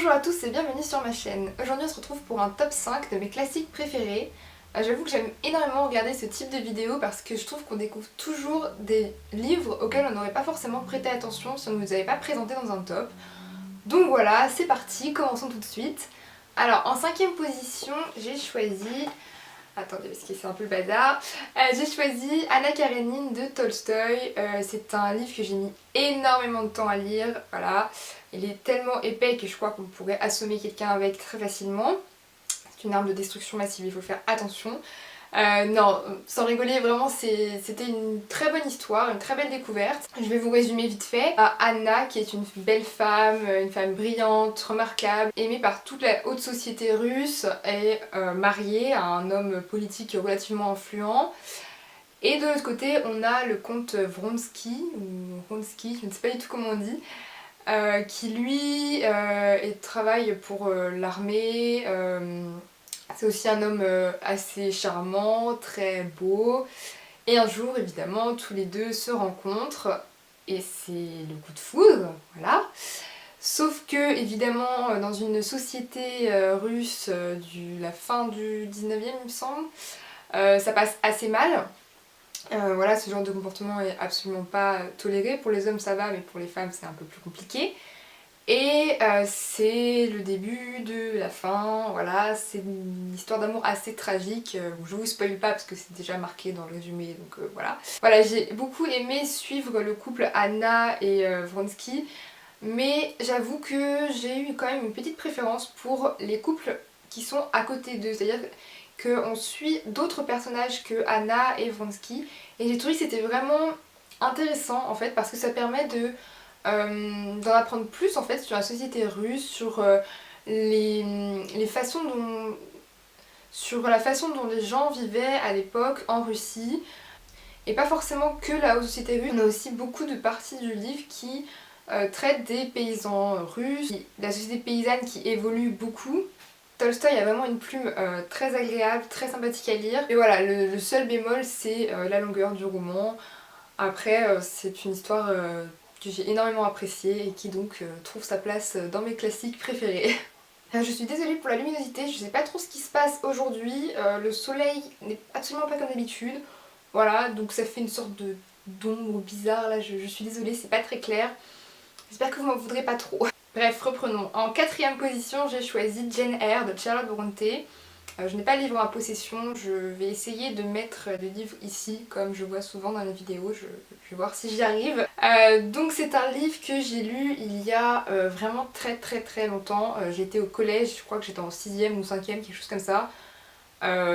Bonjour à tous et bienvenue sur ma chaîne. Aujourd'hui on se retrouve pour un top 5 de mes classiques préférés. J'avoue que j'aime énormément regarder ce type de vidéo parce que je trouve qu'on découvre toujours des livres auxquels on n'aurait pas forcément prêté attention si on ne nous avait pas présenté dans un top. Donc voilà, c'est parti, commençons tout de suite. Alors en cinquième position, j'ai choisi... Attendez parce que c'est un peu le bazar. J'ai choisi Anna Karénine de Tolstoï. C'est un livre que j'ai mis énormément de temps à lire. Voilà. Il est tellement épais que je crois qu'on pourrait assommer quelqu'un avec très facilement. C'est une arme de destruction massive, il faut faire attention. Non, sans rigoler, vraiment c'était une très bonne histoire, une très belle découverte. Je vais vous résumer vite fait. Anna, qui est une belle femme, une femme brillante, remarquable, aimée par toute la haute société russe, est mariée à un homme politique relativement influent. Et de l'autre côté, on a le comte Vronsky, ou Vronsky, je ne sais pas du tout comment on dit, qui lui travaille pour l'armée. C'est aussi un homme assez charmant, très beau. Et un jour, évidemment, tous les deux se rencontrent et c'est le coup de foudre, voilà. Sauf que, évidemment, dans une société russe de la fin du 19e, il me semble, ça passe assez mal. Voilà, ce genre de comportement est absolument pas toléré. Pour les hommes, ça va, mais pour les femmes, c'est un peu plus compliqué. Et c'est le début de la fin, voilà, c'est une histoire d'amour assez tragique, je vous spoil pas parce que c'est déjà marqué dans le résumé, donc voilà. Voilà, j'ai beaucoup aimé suivre le couple Anna et Vronsky, mais j'avoue que j'ai eu quand même une petite préférence pour les couples qui sont à côté d'eux, c'est-à-dire qu'on suit d'autres personnages que Anna et Vronsky, et j'ai trouvé que c'était vraiment intéressant en fait parce que ça permet d'en apprendre plus en fait sur la société russe, sur les façons dont... sur la façon dont les gens vivaient à l'époque en Russie. Et pas forcément que la haute société russe, on a aussi beaucoup de parties du livre qui traitent des paysans russes, la société paysanne qui évolue beaucoup. Tolstoï a vraiment une plume très agréable, très sympathique à lire. Et voilà, le seul bémol c'est la longueur du roman. Après, c'est une histoire que j'ai énormément appréciée et qui donc trouve sa place dans mes classiques préférés. Je suis désolée pour la luminosité, je sais pas trop ce qui se passe aujourd'hui, le soleil n'est absolument pas comme d'habitude. Voilà, donc ça fait une sorte d'ombre bizarre là, je suis désolée, c'est pas très clair. J'espère que vous m'en voudrez pas trop. Bref, reprenons. En quatrième position, j'ai choisi Jane Eyre de Charlotte Brontë. Je n'ai pas le livre en possession, je vais essayer de mettre le livre ici, comme je vois souvent dans les vidéos, je vais voir si j'y arrive. Donc c'est un livre que j'ai lu il y a vraiment très longtemps. J'étais au collège, je crois que j'étais en 6ème ou 5ème, quelque chose comme ça.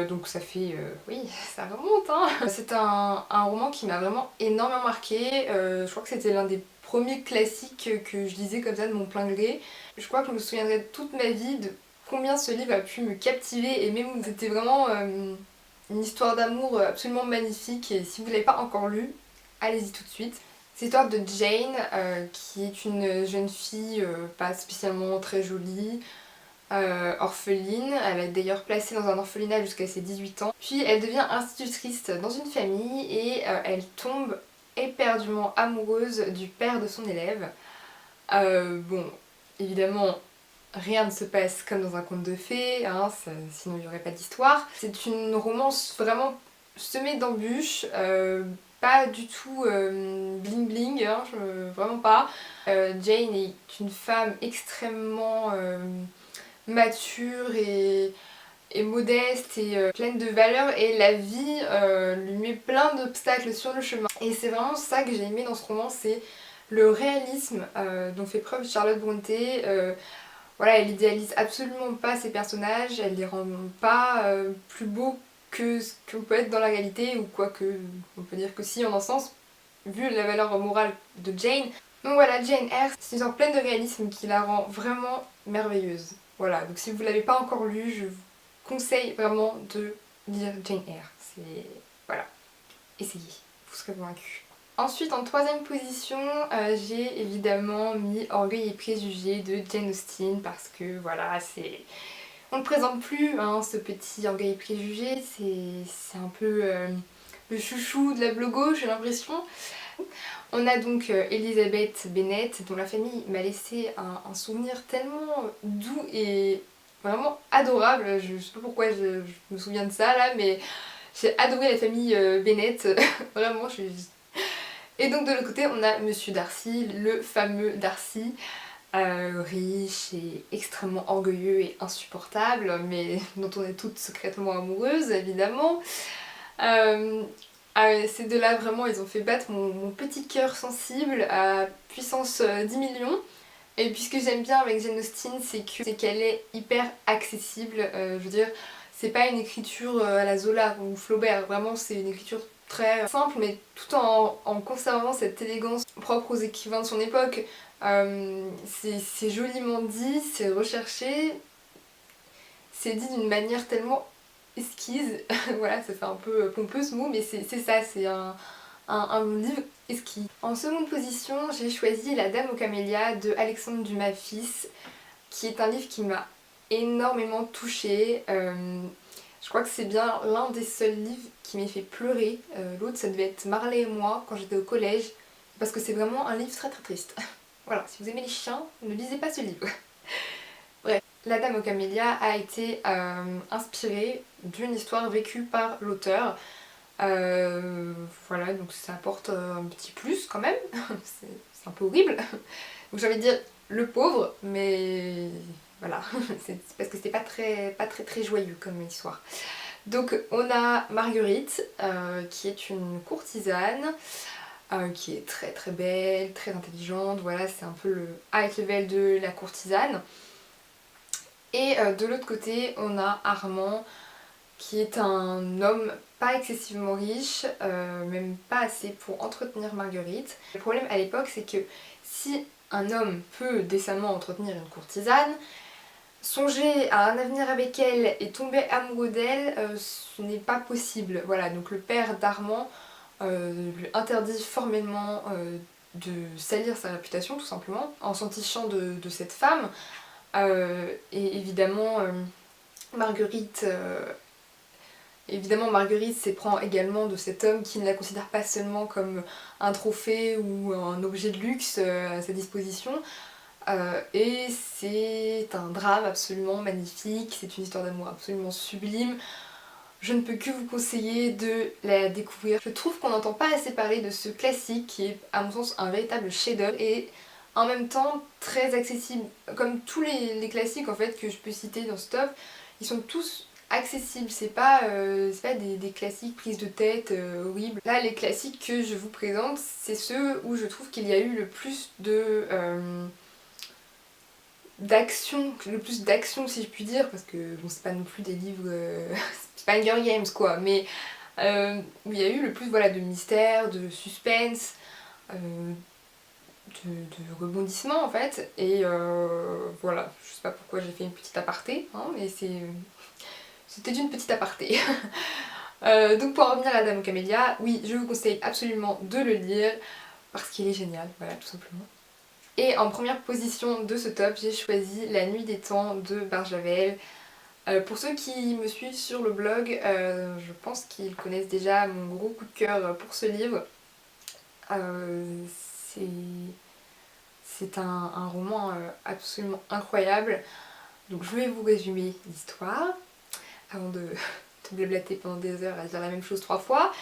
Donc ça fait... oui, ça remonte hein. C'est un roman qui m'a vraiment énormément marqué. Je crois que c'était l'un des premiers classiques que je lisais comme ça de mon plein gré. Je crois que je me souviendrai toute ma vie de combien ce livre a pu me captiver et même c'était vraiment une histoire d'amour absolument magnifique et si vous ne l'avez pas encore lu, allez-y tout de suite. C'est l'histoire de Jane qui est une jeune fille pas spécialement très jolie, orpheline, elle est d'ailleurs placée dans un orphelinat jusqu'à ses 18 ans. Puis elle devient institutrice dans une famille et elle tombe éperdument amoureuse du père de son élève. Bon, évidemment, rien ne se passe comme dans un conte de fées, hein, sinon il n'y aurait pas d'histoire. C'est une romance vraiment semée d'embûches, pas du tout bling bling, hein, vraiment pas. Jane est une femme extrêmement mature et modeste et pleine de valeurs et la vie lui met plein d'obstacles sur le chemin. Et c'est vraiment ça que j'ai aimé dans ce roman, c'est le réalisme dont fait preuve Charlotte Brontë. Voilà, elle idéalise absolument pas ses personnages, elle les rend pas plus beaux que ce qu'on peut être dans la réalité, ou quoi que on peut dire que si en un sens, vu la valeur morale de Jane. Donc voilà, Jane Eyre, c'est une histoire pleine de réalisme qui la rend vraiment merveilleuse. Voilà, donc si vous ne l'avez pas encore lu, je vous conseille vraiment de lire Jane Eyre. C'est... voilà, essayez, vous serez convaincus. Ensuite, en troisième position, j'ai évidemment mis Orgueil et préjugés de Jane Austen parce que voilà, c'est... on ne le présente plus, hein, ce petit Orgueil et préjugés, c'est un peu le chouchou de la blogo, j'ai l'impression. On a donc Elizabeth Bennet, dont la famille m'a laissé un souvenir tellement doux et vraiment adorable. Je sais pas pourquoi je me souviens de ça là, mais j'ai adoré la famille Bennet, vraiment. Et donc de l'autre côté, on a Monsieur Darcy, le fameux Darcy, riche et extrêmement orgueilleux et insupportable, mais dont on est toutes secrètement amoureuses évidemment. Ces deux-là vraiment ils ont fait battre mon petit cœur sensible à puissance 10 millions. Et puis ce que j'aime bien avec Jane Austen c'est qu'elle est hyper accessible, je veux dire c'est pas une écriture à la Zola ou Flaubert, vraiment c'est une écriture très simple mais tout en conservant cette élégance propre aux écrivains de son époque. C'est joliment dit, c'est recherché, c'est dit d'une manière tellement esquisse, voilà ça fait un peu pompeux ce mot mais c'est ça, c'est un livre esquisse. En seconde position j'ai choisi La Dame aux Camélias de Alexandre Dumas fils, qui est un livre qui m'a énormément touchée. Je crois que c'est bien l'un des seuls livres qui m'ait fait pleurer. L'autre ça devait être Marley et moi quand j'étais au collège, parce que c'est vraiment un livre très très triste. Voilà, si vous aimez les chiens, ne lisez pas ce livre. Bref, La Dame aux Camélias a été inspirée d'une histoire vécue par l'auteur. Voilà, donc ça apporte un petit plus quand même, c'est un peu horrible. Donc j'ai envie de dire le pauvre, mais voilà, c'est parce que c'était pas très joyeux comme histoire. Donc on a Marguerite, qui est une courtisane, qui est très très belle, très intelligente, voilà, c'est un peu le high level de la courtisane. Et de l'autre côté, on a Armand, qui est un homme pas excessivement riche, même pas assez pour entretenir Marguerite. Le problème à l'époque, c'est que si un homme peut décemment entretenir une courtisane, songer à un avenir avec elle et tomber amoureux d'elle, ce n'est pas possible. Voilà, donc le père d'Armand lui interdit formellement de salir sa réputation tout simplement en s'entichant de cette femme. Et évidemment Marguerite s'éprend également de cet homme qui ne la considère pas seulement comme un trophée ou un objet de luxe à sa disposition. Et c'est un drame absolument magnifique, c'est une histoire d'amour absolument sublime. Je ne peux que vous conseiller de la découvrir. Je trouve qu'on n'entend pas assez parler de ce classique qui est à mon sens un véritable chef-d'œuvre et en même temps très accessible. Comme tous les classiques en fait que je peux citer dans ce top, ils sont tous accessibles, c'est pas des classiques prises de tête horribles. Là les classiques que je vous présente, c'est ceux où je trouve qu'il y a eu le plus d'action, le plus d'action si je puis dire, parce que bon c'est pas non plus des livres, c'est pas Hunger Games quoi, mais où il y a eu le plus voilà, de mystère, de suspense, de rebondissement en fait, et voilà, je sais pas pourquoi j'ai fait une petite aparté, hein, mais c'était une petite aparté. Donc pour en revenir à la Dame aux Camélias, oui je vous conseille absolument de le lire, parce qu'il est génial, voilà tout simplement. Et en première position de ce top, j'ai choisi La Nuit des Temps de Barjavel. Pour ceux qui me suivent sur le blog, je pense qu'ils connaissent déjà mon gros coup de cœur pour ce livre. C'est un roman absolument incroyable. Donc je vais vous résumer l'histoire avant de blablater pendant des heures à dire la même chose 3 fois.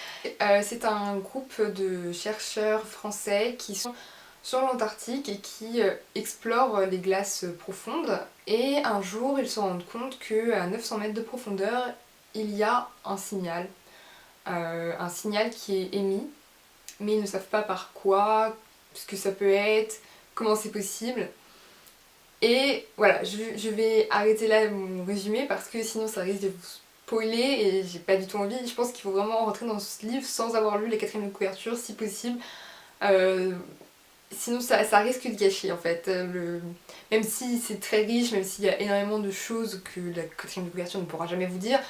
C'est un groupe de chercheurs français qui sont sur l'Antarctique et qui explorent les glaces profondes. Et un jour, ils se rendent compte qu'à 900 mètres de profondeur, il y a un signal qui est émis, mais ils ne savent pas par quoi, ce que ça peut être, comment c'est possible. Et voilà, je vais arrêter là mon résumé parce que sinon ça risque de vous spoiler et j'ai pas du tout envie. Je pense qu'il faut vraiment rentrer dans ce livre sans avoir lu les quatrièmes de couverture si possible. Sinon ça risque de gâcher en fait. Même si c'est très riche, même s'il y a énormément de choses que la quatrième de couverture ne pourra jamais vous dire,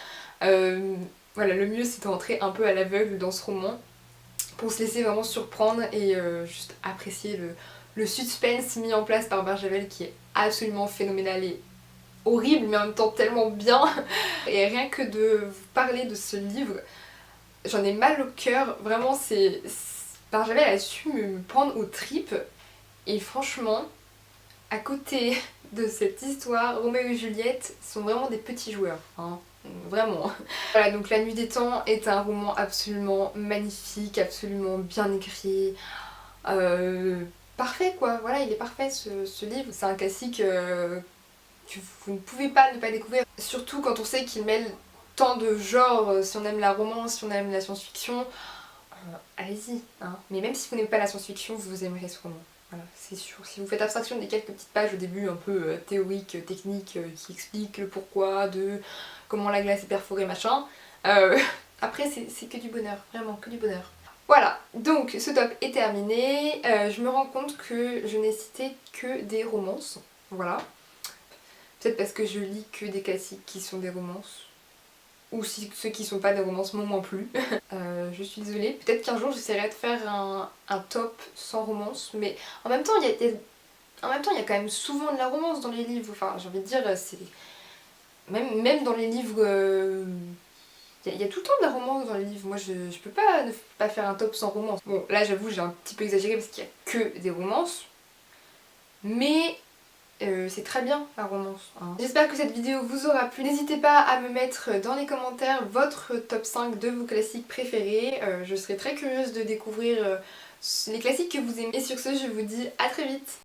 voilà, le mieux c'est de rentrer un peu à l'aveugle dans ce roman pour se laisser vraiment surprendre et juste apprécier le suspense mis en place par Barjavel qui est absolument phénoménal et horrible mais en même temps tellement bien. Et rien que de vous parler de ce livre, j'en ai mal au cœur, vraiment Barjavel a su me prendre aux tripes et franchement, à côté de cette histoire, Roméo et Juliette sont vraiment des petits joueurs, hein. Vraiment. Voilà, donc La Nuit des Temps est un roman absolument magnifique, absolument bien écrit, parfait quoi, voilà, il est parfait ce livre. C'est un classique que vous ne pouvez pas ne pas découvrir, surtout quand on sait qu'il mêle tant de genres, si on aime la romance, si on aime la science-fiction, allez-y, hein. Mais même si vous n'aimez pas la science-fiction, vous aimerez ce roman. Voilà, c'est sûr. Si vous faites abstraction des quelques petites pages au début un peu théoriques, techniques, qui expliquent le pourquoi de comment la glace est perforée, machin, après c'est que du bonheur, vraiment que du bonheur. Voilà, donc ce top est terminé. Je me rends compte que je n'ai cité que des romances. Voilà. Peut-être parce que je lis que des classiques qui sont des romances. Ou si ceux qui sont pas des romances m'ont moins plu. Je suis désolée. Peut-être qu'un jour j'essaierai de faire un top sans romance. Mais en même temps, il y a quand même souvent de la romance dans les livres. Enfin, j'ai envie de dire, c'est... Même dans les livres... Il y a tout le temps de la romance dans les livres. Moi, je peux pas ne pas faire un top sans romance. Bon, là, j'avoue, j'ai un petit peu exagéré parce qu'il y a que des romances. Mais c'est très bien la romance, hein. J'espère que cette vidéo vous aura plu. N'hésitez pas à me mettre dans les commentaires votre top 5 de vos classiques préférés. Je serai très curieuse de découvrir les classiques que vous aimez. Et sur ce, je vous dis à très vite.